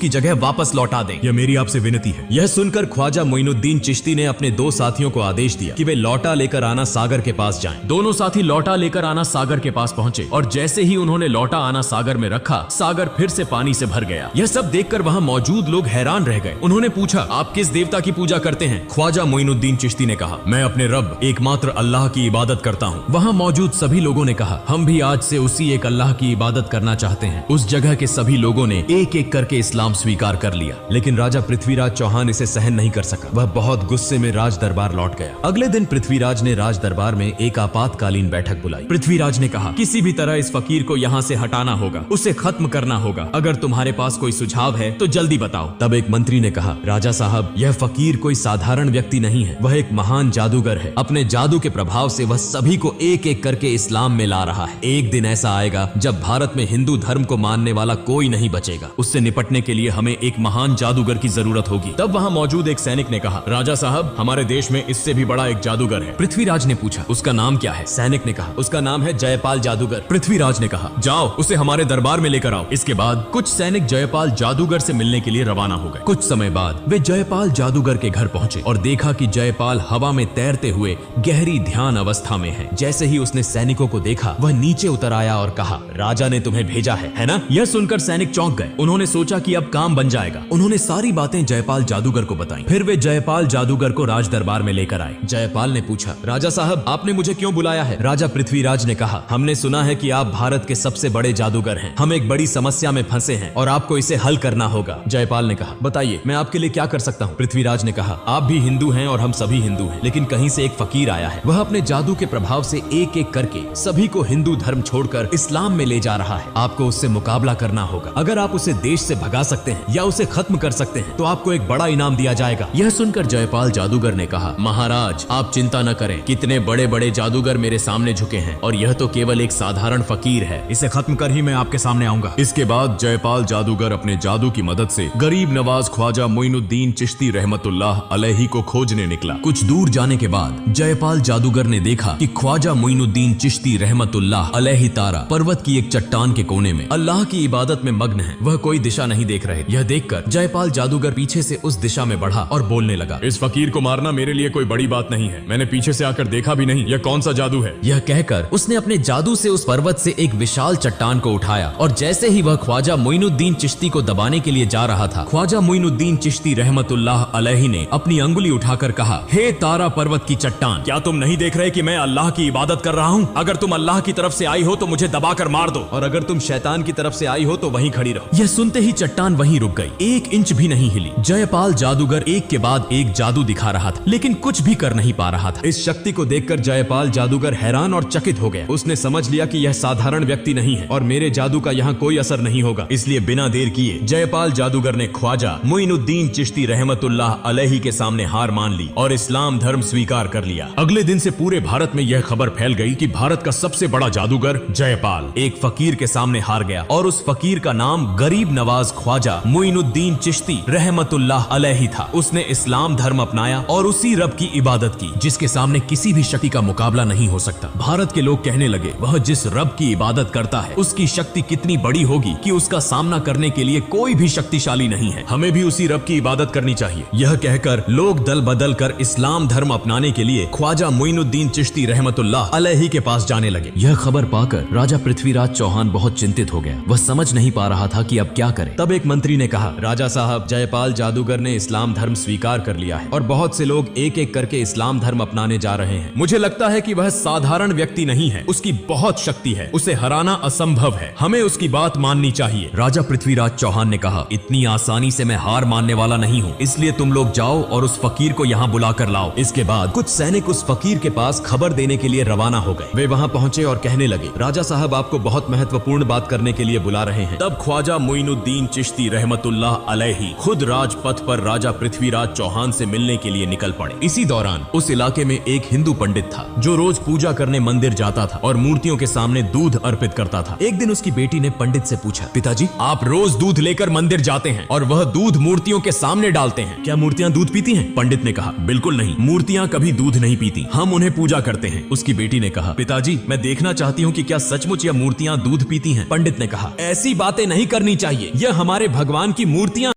उसकी जगह वापस लौटा दें। यह मेरी आपसे विनती है। यह सुनकर ख्वाजा मोइनुद्दीन चिश्ती ने अपने दो साथियों को आदेश दिया कि वे लौटा लेकर आना सागर के पास जाएं। दोनों साथी लौटा लेकर आना सागर के पास पहुंचे और जैसे ही उन्होंने लौटा आना सागर में रखा, सागर फिर से पानी से भर गया। यह सब देखकर वहां मौजूद लोग हैरान रह गए। उन्होंने पूछा, आप किस देवता की पूजा करते हैं? ख्वाजा मोइनुद्दीन चिश्ती ने कहा, मैं अपने रब एकमात्र अल्लाह की इबादत करता हूँ। वहाँ मौजूद सभी लोगों ने कहा, हम भी आज से उसी एक अल्लाह की इबादत करना चाहते हैं। उस जगह के सभी लोगों ने एक एक करके इस्लाम स्वीकार कर लिया, लेकिन राजा पृथ्वीराज चौहान इसे सहन नहीं कर सका। वह बहुत गुस्से में राज दरबार लौट गया। अगले दिन पृथ्वीराज ने राज दरबार में एक आपातकालीन बैठक बुलाई। पृथ्वीराज ने कहा, किसी भी तरह इस फकीर को यहाँ से हटाना होगा, उसे खत्म करना होगा। अगर तुम्हारे पास कोई सुझाव है तो जल्दी बताओ। तब एक मंत्री ने कहा, राजा साहब, यह फकीर कोई साधारण व्यक्ति नहीं है, वह एक महान जादूगर है। अपने जादू के प्रभाव से वह सभी को एक एक करके इस्लाम में ला रहा है। एक दिन ऐसा आएगा जब भारत में हिंदू धर्म को मानने वाला कोई नहीं बचेगा। उससे निपटने के लिए हमें एक महान जादूगर की जरूरत होगी। तब वहाँ मौजूद एक सैनिक ने कहा, राजा साहब, हमारे देश में इससे भी बड़ा एक जादूगर है। पृथ्वीराज ने पूछा, उसका नाम क्या है? सैनिक ने कहा, उसका नाम है जयपाल जादूगर। पृथ्वीराज ने कहा, जाओ उसे हमारे दरबार में लेकर आओ। इसके बाद कुछ सैनिक जयपाल जादूगर से मिलने के लिए रवाना हो गए। कुछ समय बाद वे जयपाल जादूगर के घर पहुंचे और देखा कि जयपाल हवा में तैरते हुए गहरी ध्यान अवस्था में है। जैसे ही उसने सैनिकों को देखा, वह नीचे उतर आया और कहा, राजा ने तुम्हें भेजा है ना? यह सुनकर सैनिक चौंक गए। उन्होंने सोचा कि अब काम बन जाएगा। उन्होंने सारी बातें जयपाल जादूगर को बताई। फिर वे जयपाल जादूगर को राज दरबार में लेकर आए। जयपाल ने पूछा, राजा साहब, आपने मुझे क्यों बुलाया है? राजा पृथ्वीराज ने कहा, हमने सुना है कि आप भारत के सबसे बड़े जादूगर हैं। हम एक बड़ी समस्या में फंसे हैं और आपको इसे हल करना होगा। जयपाल ने कहा, बताइए, मैं आपके लिए क्या कर सकता हूँ? पृथ्वीराज ने कहा, आप भी हिंदू हैं और हम सभी हिंदू हैं, लेकिन कहीं से एक फकीर आया है। वह अपने जादू के प्रभाव से एक एक करके सभी को हिंदू धर्म छोड़कर इस्लाम में ले जा रहा है। आपको उससे मुकाबला करना होगा। अगर आप उसे देश से भगा सकते हैं या उसे खत्म कर सकते हैं तो आपको एक बड़ा इनाम दिया जाएगा। यह सुनकर जयपाल जादूगर ने कहा, महाराज, आप चिंता न करें। कितने बड़े बड़े जादूगर मेरे सामने झुके हैं और यह तो केवल एक साधारण फकीर है। इसे खत्म कर ही मैं आपके सामने आऊंगा। इसके बाद जयपाल जादूगर अपने जादू की मदद से गरीब नवाज ख्वाजा मोइनुद्दीन चिश्ती रहमतुल्लाह अलैहि को खोजने निकला। कुछ दूर जाने के बाद जयपाल जादूगर ने देखा कि ख्वाजा मोइनुद्दीन चिश्ती रहमतुल्लाह अलैहि तारा पर्वत की एक चट्टान के कोने में अल्लाह की इबादत में मग्न है। वह कोई दिशा नहीं देख रहे। यह देखकर जयपाल जादूगर पीछे से उस दिशा में बढ़ा और बोलने लगा, इस फकीर को मारना मेरे लिए कोई बड़ी बात नहीं है। मैंने पीछे से आकर देखा भी नहीं। यह कौन सा जादू है? यह कहकर उसने अपने जादू से उस पर्वत से एक विशाल चट्टान को उठाया और जैसे ही वह ख्वाजा मोइनुद्दीन चिश्ती को दबाने के लिए जा रहा था, ख्वाजा मोइनुद्दीन चिश्ती रहमतुल्लाह अलैहि ने अपनी अंगुली उठाकर कहा, हे तारा पर्वत की चट्टान, क्या तुम नहीं देख रहे कि मैं अल्लाह की इबादत कर रहा हूँ? अगर तुम अल्लाह की तरफ से आई हो तो मुझे दबाकर मार दो, और अगर तुम शैतान की तरफ से आई हो तो वहीं खड़ी रहो। यह सुनते ही चट्टान वहीं रुक गई, एक इंच भी नहीं हिली। जयपाल जादूगर एक के बाद एक जादू दिखा रहा था, लेकिन कुछ भी कर नहीं पा रहा था। इस शक्ति को देखकर जयपाल जादूगर हैरान और चकित हो गया। उसने समझ लिया कि यह साधारण व्यक्ति नहीं है और मेरे जादू का यहाँ कोई असर नहीं होगा। इसलिए बिना देर किए जयपाल जादूगर ने ख्वाजा मोइनुद्दीन चिश्ती रहमतुल्लाह अलैहि के सामने हार मान ली और इस्लाम धर्म स्वीकार कर लिया। अगले दिन से पूरे भारत में यह खबर फैल गई कि भारत का सबसे बड़ा जादूगर जयपाल एक फकीर के सामने हार गया और उस फकीर का नाम गरीब नवाज ख्वाजा मोइनुद्दीन चिश्ती रहमतुल्लाह अलैहि था। उसने इस्लाम धर्म अपनाया और उसी रब की इबादत की जिसके सामने किसी भी शक्ति का मुकाबला नहीं हो सकता। भारत के लोग कहने लगे, वह जिस रब की इबादत करता है उसकी शक्ति कितनी बड़ी होगी कि उसका सामना करने के लिए कोई भी शक्तिशाली नहीं है। हमें भी उसी रब की इबादत करनी चाहिए। यह कहकर लोग दल बदल कर इस्लाम धर्म अपनाने के लिए ख्वाजा मोइनुद्दीन चिश्ती रहमतुल्लाह अलैहि के पास जाने लगे। यह खबर पाकर राजा पृथ्वीराज चौहान बहुत चिंतित हो गया। वह समझ नहीं पा रहा था कि अब क्या करे। तब एक मंत्री ने कहा, राजा साहब, जयपाल जादूगर ने इस्लाम धर्म स्वीकार कर लिया है और बहुत से लोग एक एक करके इस्लाम धर्म अपनाने जा रहे हैं। मुझे लगता है कि वह साधारण व्यक्ति नहीं है, उसकी बहुत शक्ति है, उसे हराना असंभव है, हमें उसकी बात माननी चाहिए। राजा पृथ्वीराज चौहान ने कहा, इतनी आसानी से मैं हार मानने वाला नहीं हूँ, इसलिए तुम लोग जाओ और उस फकीर को यहाँ बुला कर लाओ। इसके बाद कुछ सैनिक उस फकीर के पास खबर देने के लिए रवाना हो गए। वे वहाँ पहुँचे और कहने लगे, राजा साहब आपको बहुत महत्वपूर्ण बात करने के लिए बुला रहे हैं। तब ख्वाजा मोइनुद्दीन चिश्ती रहमतुल्लाह अलैहि खुद राजपथ पर राजा पृथ्वीराज चौहान से मिलने के लिए निकल पड़े। इसी दौरान उस इलाके में एक हिंदू पंडित था जो रोज पूजा करने मंदिर जाता था और मूर्तियों के सामने दूध अर्पित करता था। एक दिन उसकी बेटी ने पंडित से पूछा, पिताजी, आप रोज दूध लेकर मंदिर जाते हैं और वह दूध मूर्तियों के सामने डालते हैं, क्या मूर्तियाँ दूध पीती हैं? पंडित ने कहा, बिल्कुल नहीं, मूर्तियाँ कभी दूध नहीं पीती, हम उन्हें पूजा करते हैं। उसकी बेटी ने कहा, पिताजी, मैं देखना चाहती हूँ कि क्या सचमुच यह मूर्तियाँ दूध पीती हैं। पंडित ने कहा, ऐसी बातें नहीं करनी चाहिए, यह हमारे भगवान की मूर्तियाँ